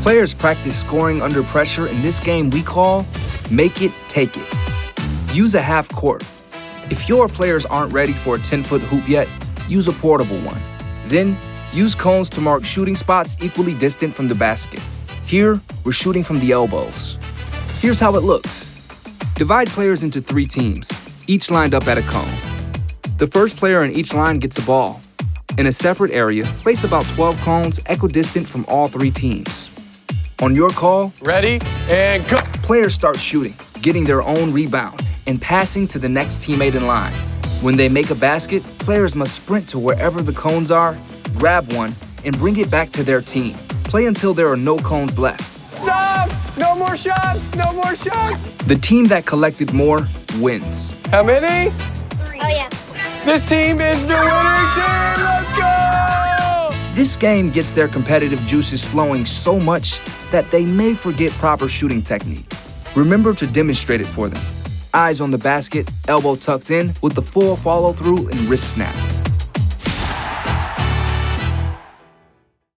Players practice scoring under pressure in this game we call Make It, Take It. Use a half court. If your players aren't ready for a 10-foot hoop yet, use a portable one. Then, use cones to mark shooting spots equally distant from the basket. Here, we're shooting from the elbows. Here's how it looks. Divide players into 3 teams, each lined up at a cone. The first player in each line gets a ball. In a separate area, place about 12 cones equidistant from all 3 teams. On your call, ready, and go! Players start shooting, getting their own rebound, and passing to the next teammate in line. When they make a basket, players must sprint to wherever the cones are, grab one, and bring it back to their team. Play until there are no cones left. Stop! No more shots! No more shots! The team that collected more wins. How many? 3. Oh, yeah. This team is the winning team! Let's go! This game gets their competitive juices flowing so much that they may forget proper shooting technique. Remember to demonstrate it for them. Eyes on the basket, elbow tucked in, with the full follow-through and wrist snap.